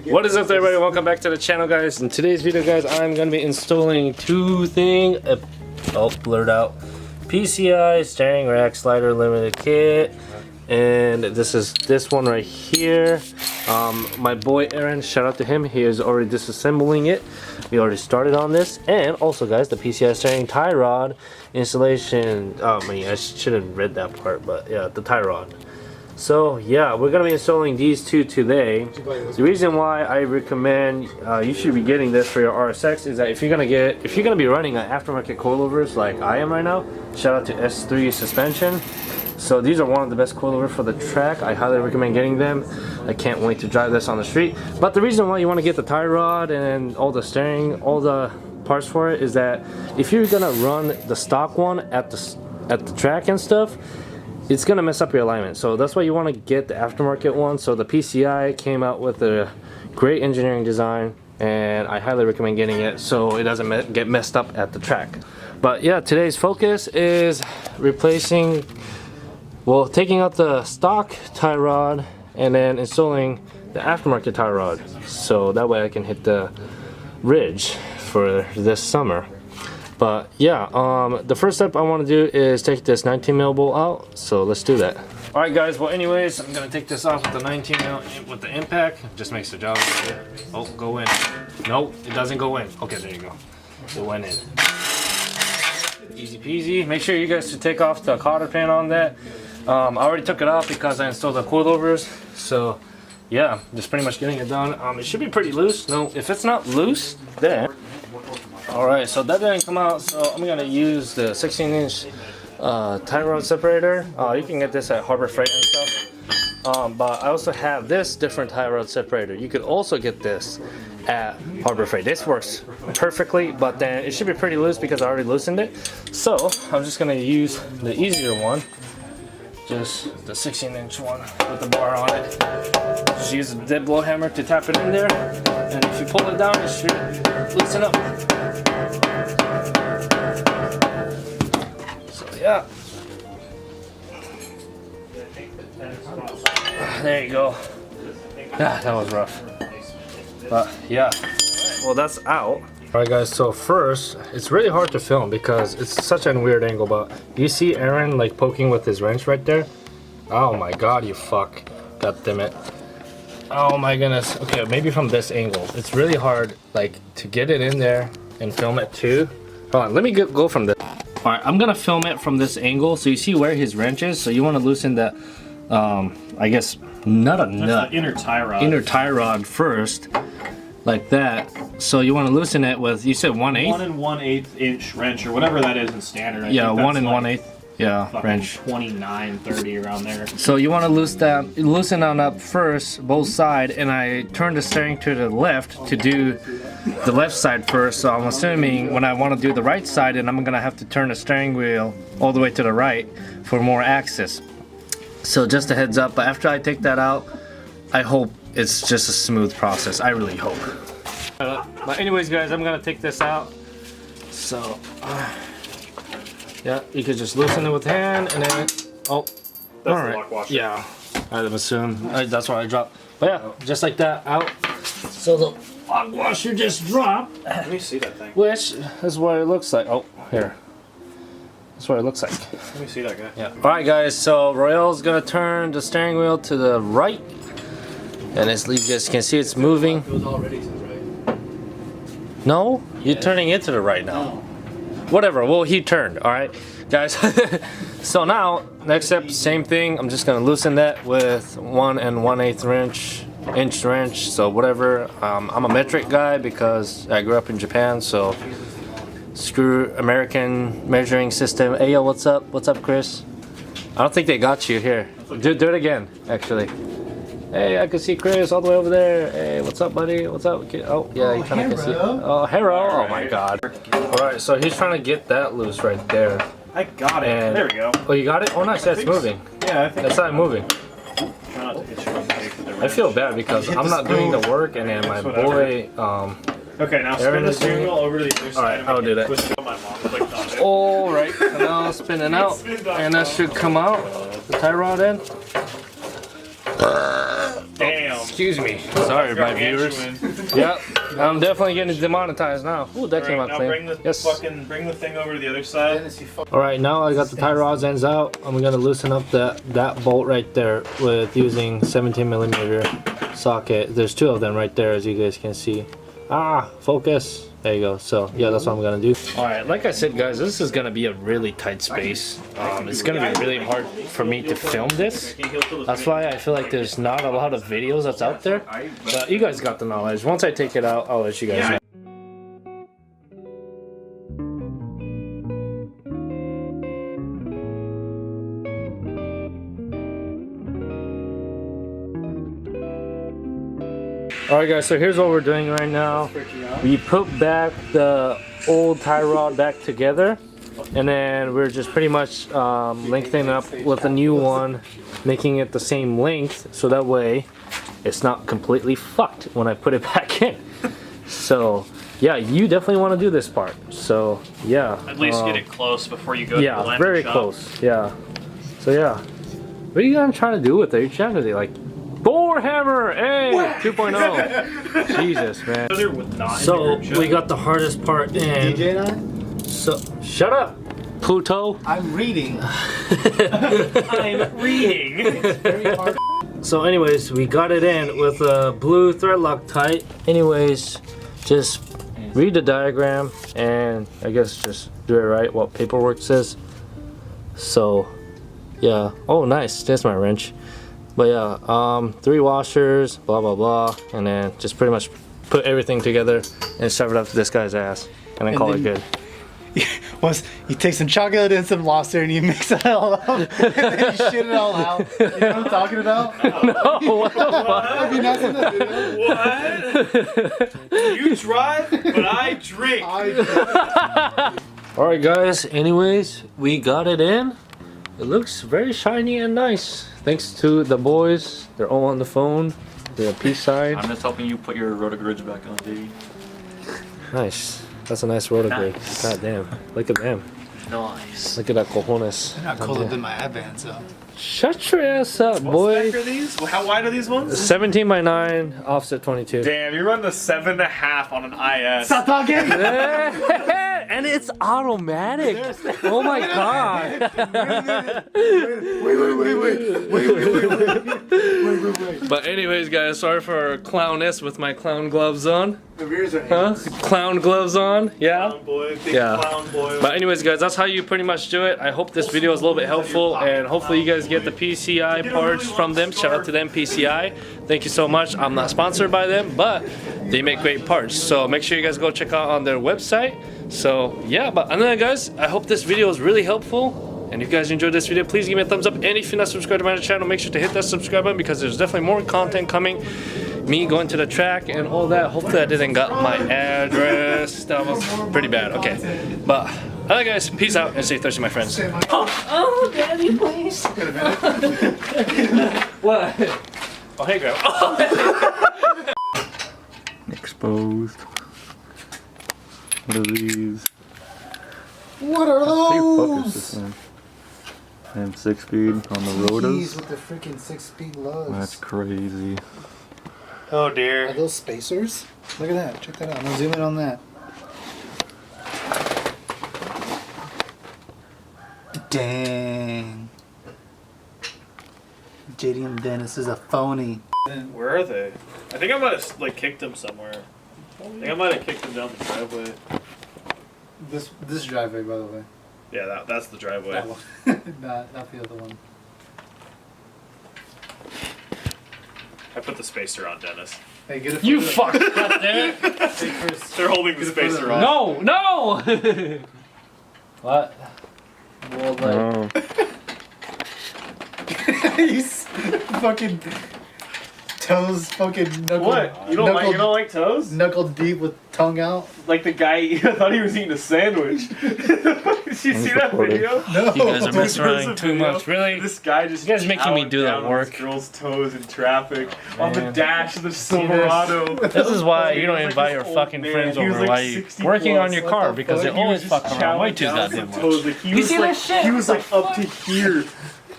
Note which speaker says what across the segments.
Speaker 1: What is up everybody, welcome back to the channel guys. In today's video guys, I'm going to be installing blurred out, PCI steering rack slider limited kit. And this is this one right here. My boy Aaron, shout out to him, he is already disassembling it. We already started on this. And also guys, the PCI steering tie rod installation. I should have read that part, but yeah, the tie rod. So yeah, we're gonna be installing these two today. The reason why I recommend you should be getting this for your RSX is that if you're gonna be running an aftermarket coilovers like I am right now, shout out to S3 suspension. So these are one of the best coilovers for the track. I highly recommend getting them. I can't wait to drive this on the street. But the reason why you want to get the tie rod and all the steering, all the parts for it is that if you're gonna run the stock one at the track and stuff, it's gonna mess up your alignment. So that's why you want to get the aftermarket one. So the PCI came out with a great engineering design, and I highly recommend getting it so it doesn't get messed up at the track. But yeah, today's focus is taking out the stock tie rod and then installing the aftermarket tie rod, so that way I can hit the ridge for this summer. But yeah, the first step I want to do is take this 19mm bolt out, so let's do that. Alright guys, well anyways, I'm gonna take this off with the 19mm with the impact. Just makes the job easier. Oh, go in. Nope, it doesn't go in. Okay, there you go. It went in. Easy peasy. Make sure you guys should take off the cotter pin on that. I already took it off because I installed the coilovers. So yeah, just pretty much getting it done. It should be pretty loose. No, if it's not loose, then alright, so that didn't come out, so I'm gonna use the 16-inch tie rod separator. You can get this at Harbor Freight and stuff. But I also have this different tie rod separator. You could also get this at Harbor Freight. This works perfectly, but then it should be pretty loose because I already loosened it. So I'm just gonna use the easier one, just the 16-inch one with the bar on it. Just use a dead blow hammer to tap it in there, and if you pull it down, it should loosen up. So yeah, there you go. Yeah, that was rough, but yeah. Well, that's out. Alright guys, so first, it's really hard to film because it's such a weird angle, but you see Aaron like poking with his wrench right there? Oh my god, you fuck. God damn it. Oh my goodness. Okay, maybe from this angle. It's really hard like to get it in there and film it too. Hold on, let me go from this. Alright, I'm gonna film it from this angle so you see where his wrench is. So you want to loosen that, I guess, not a nut.
Speaker 2: The inner tie rod.
Speaker 1: Inner tie rod first. Like that. So you want to loosen it with, you said 1/8?
Speaker 2: 1 1/8 inch wrench or whatever that is in standard.
Speaker 1: Yeah, 1 1/8. Yeah, wrench.
Speaker 2: 29, 30 around there.
Speaker 1: So you want to loosen on up first, both side, and I turn the steering to the left to do the left side first. So I'm assuming when I want to do the right side, and I'm gonna have to turn the steering wheel all the way to the right for more access. So just a heads up. But after I take that out, I hope it's just a smooth process. I really hope. But anyways guys, I'm gonna take this out. So yeah, you could just loosen it with hand and then that's
Speaker 2: the lock washer.
Speaker 1: Yeah, I'd assume that's where I dropped. But yeah, just like that, out. So the lock washer just dropped.
Speaker 2: Let me see that thing.
Speaker 1: Which is what it looks like. Oh, here. That's what it looks like.
Speaker 2: Let me see that guy.
Speaker 1: Yeah. Alright guys, so Royale's gonna turn the steering wheel to the right. And as you guys can see, it's moving.
Speaker 2: It was already to the right.
Speaker 1: No? You're turning it to the right now.
Speaker 2: No.
Speaker 1: Whatever, well, he turned, alright? Guys, so now, next step, same thing. I'm just gonna loosen that with 1 1/8 inch wrench, so whatever. I'm a metric guy because I grew up in Japan, so screw American measuring system. Hey, yo, what's up? What's up, Chris? I don't think they got you here. Do it again, actually. Hey, I can see Chris all the way over there. Hey, what's up, buddy? What's up? Oh, yeah, you kind of can see it. Oh, Hero. Oh, my God. All right, so he's trying to get that loose right there.
Speaker 2: I got it. And there we go.
Speaker 1: Oh, you got it? Oh, nice. That's moving.
Speaker 2: Yeah, I think
Speaker 1: that's not moving.
Speaker 2: Try not to hit you on the face with the wrench.
Speaker 1: I feel bad because I'm not doing the work, and then my boy,
Speaker 2: okay, now spin the steering wheel over to the other side.
Speaker 1: Alright, I'll do that. Alright, so now spinning out, and that should come out. The tie rod in.
Speaker 2: Damn.
Speaker 1: excuse me. Sorry, my viewers. Yep, I'm definitely getting demonetized now. Ooh, that came out clean.
Speaker 2: Bring the bring the thing over to the other side.
Speaker 1: All right, now I got the tie rods ends out. I'm gonna loosen up that bolt right there with using 17mm socket. There's two of them right there, as you guys can see. Ah, focus. There you go. So yeah, that's what I'm gonna do. All right, like I said, guys, this is gonna be a really tight space. It's gonna be really hard for me to film this. That's why I feel like there's not a lot of videos that's out there. But you guys got the knowledge. Once I take it out, I'll let you guys know. Alright guys, so here's what we're doing right now. We put back the old tie rod back together, and then we're just pretty much lengthening up with a new one, making it the same length, so that way it's not completely fucked when I put it back in. So yeah, you definitely want to do this part. So yeah.
Speaker 2: At least get it close before you go to the
Speaker 1: yeah,
Speaker 2: landing
Speaker 1: very
Speaker 2: shop.
Speaker 1: close. Yeah. So yeah. What are you gonna try to do with it? You're trying to do like Thor hammer, hey, 2.0. Jesus, man. So we got the hardest part in.
Speaker 3: DJ and
Speaker 1: So shut up, Pluto.
Speaker 3: I'm reading.
Speaker 2: I'm reading.
Speaker 3: It's very hard.
Speaker 1: So anyways, we got it in with a blue thread Loctite. Anyways, just read the diagram and I guess just do it right what paperwork says. So yeah. Oh nice, there's my wrench. But yeah, 3 washers, blah blah blah, and then just pretty much put everything together and shove it up this guy's ass, and then call it good.
Speaker 3: You take some chocolate and some lobster and you mix it all up and then you shit it all out. You know what I'm talking about?
Speaker 1: No, what the fuck?
Speaker 3: Have you not seen that video?
Speaker 2: What? You drive, but I drink.
Speaker 1: Alright guys, anyways, we got it in. It looks very shiny and nice. Thanks to the boys. They're all on the phone. They're peace sign.
Speaker 4: I'm just helping you put your rotogrids back on, dude.
Speaker 1: Nice. That's a nice rotogrid.
Speaker 4: Nice.
Speaker 1: God damn. Look at them.
Speaker 4: Nice.
Speaker 1: Look at that cojones.
Speaker 3: They're not colder than my Advance, so.
Speaker 1: Shut your ass up,
Speaker 2: What
Speaker 1: boy.
Speaker 2: spec are these? How wide are these ones?
Speaker 1: 17x9, offset 22.
Speaker 2: Damn, you run the 7.5 on an IS.
Speaker 3: Stop talking!
Speaker 1: And it's automatic. Oh my god.
Speaker 3: Wait.
Speaker 1: But anyways, guys, sorry for clowness with my clown gloves on.
Speaker 3: The rears are
Speaker 1: Huh? Clown gloves on? Yeah.
Speaker 2: Clown boy, big
Speaker 1: Yeah.
Speaker 2: clown boy.
Speaker 1: But anyways, guys, that's how you pretty much do it. I hope this video is a little bit helpful, and hopefully you guys get the PCI parts from them. Shout out to them, PCI. Thank you so much. I'm not sponsored by them, but they make great parts. So make sure you guys go check out on their website. So yeah, but other than that, guys, I hope this video was really helpful. And if you guys enjoyed this video, please give me a thumbs up. And if you're not subscribed to my channel, make sure to hit that subscribe button because there's definitely more content coming. Me going to the track and all that. Hopefully I didn't got my address. That was pretty bad. Okay. But alright guys, peace out and stay thirsty, my friends.
Speaker 5: Oh, Daddy, please.
Speaker 1: What?
Speaker 2: Oh, hey, Grandma.
Speaker 4: Exposed. What are these?
Speaker 3: What are
Speaker 4: How the fuck is
Speaker 3: those?
Speaker 4: this thing? And 6-speed on the
Speaker 3: Jeez,
Speaker 4: rotors.
Speaker 3: with the freaking 6-speed lugs.
Speaker 4: That's crazy.
Speaker 2: Oh,
Speaker 3: Are
Speaker 2: dear.
Speaker 3: those spacers? Look at that. Check that out. I'm gonna zoom in on that. Dang. JD and Dennis is a phony.
Speaker 2: Where are they? I think I might have like kicked them somewhere. I think I might have kicked them down the driveway.
Speaker 3: This driveway, by the way.
Speaker 2: Yeah, that's the driveway.
Speaker 3: That one. not the other one.
Speaker 2: I put the spacer on, Dennis.
Speaker 3: Hey, get it.
Speaker 1: You fuck. God damn it.
Speaker 2: They're holding the spacer on.
Speaker 1: No, no! What? Well, like,
Speaker 4: Oh.
Speaker 3: He's fucking toes fucking knuckle.
Speaker 2: What? You don't like toes?
Speaker 3: Knuckle deep with tongue out?
Speaker 2: Like the guy, I thought he was eating a sandwich. Did you see that video?
Speaker 3: No.
Speaker 1: you guys are messing
Speaker 2: There's
Speaker 1: around
Speaker 2: a
Speaker 1: too
Speaker 2: video.
Speaker 1: much, really?
Speaker 2: This guy just
Speaker 1: You guys are making me do that
Speaker 2: chowing down
Speaker 1: work.
Speaker 2: This girl's toes in traffic on the
Speaker 1: Man.
Speaker 2: dash of the Silverado.
Speaker 1: This is why you don't
Speaker 2: He was
Speaker 1: invite
Speaker 2: like
Speaker 1: your
Speaker 2: this
Speaker 1: fucking
Speaker 2: old
Speaker 1: friends
Speaker 2: man. He was
Speaker 1: over
Speaker 2: like
Speaker 1: while you
Speaker 2: 60
Speaker 1: working on
Speaker 2: plus.
Speaker 1: your
Speaker 3: What
Speaker 1: car
Speaker 3: the
Speaker 1: because they
Speaker 3: fuck?
Speaker 2: He
Speaker 1: always
Speaker 2: was just
Speaker 1: fuck around way
Speaker 2: chowing
Speaker 1: too
Speaker 2: down
Speaker 1: goddamn
Speaker 2: some
Speaker 1: much.
Speaker 2: toes. Like, he
Speaker 1: You
Speaker 2: was
Speaker 1: see
Speaker 2: like,
Speaker 1: that shit?
Speaker 2: He was like
Speaker 1: What
Speaker 2: up
Speaker 1: the
Speaker 2: to here.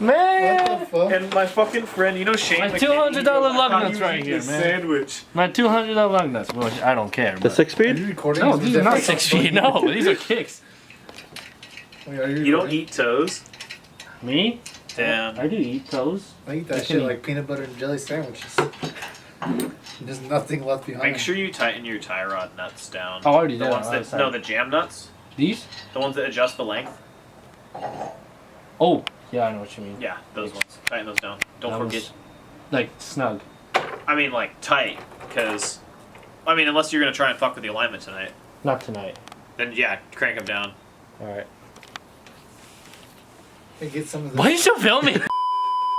Speaker 1: Man!
Speaker 3: fuck?
Speaker 2: And my fucking friend, you know Shane.
Speaker 1: My
Speaker 2: McKinney,
Speaker 1: $200 lug
Speaker 2: I thought he
Speaker 1: nuts
Speaker 2: was
Speaker 1: right
Speaker 2: eating
Speaker 1: here,
Speaker 2: a
Speaker 1: man.
Speaker 2: Sandwich.
Speaker 1: My $200 lug nuts, which I don't care.
Speaker 4: The
Speaker 1: But.
Speaker 4: 6
Speaker 3: Are you
Speaker 4: speed?
Speaker 3: recording?
Speaker 1: No,
Speaker 3: this?
Speaker 1: these are not 6 feet. No, these are kicks.
Speaker 3: Wait, are
Speaker 2: You don't eat toes?
Speaker 1: Me?
Speaker 2: Damn.
Speaker 1: I do eat toes.
Speaker 3: I eat that
Speaker 1: I
Speaker 3: shit
Speaker 1: can
Speaker 3: like peanut butter and jelly sandwiches. There's nothing left behind.
Speaker 2: Make sure you tighten your tie rod nuts down.
Speaker 1: Oh, I already
Speaker 2: the
Speaker 1: did.
Speaker 2: ones
Speaker 1: on the other
Speaker 2: that no,
Speaker 1: side.
Speaker 2: the jam nuts,
Speaker 1: These?
Speaker 2: the ones that adjust the length.
Speaker 1: Oh, yeah, I know what you mean.
Speaker 2: Yeah, those ones. Tighten those down. Don't
Speaker 1: That
Speaker 2: forget.
Speaker 1: was, like, snug.
Speaker 2: I mean, like tight, because I mean, unless you're gonna try and fuck with the alignment tonight,
Speaker 1: Not tonight.
Speaker 2: then yeah, crank them down.
Speaker 1: Alright.
Speaker 3: Hey, get some of
Speaker 1: Why are you still filming?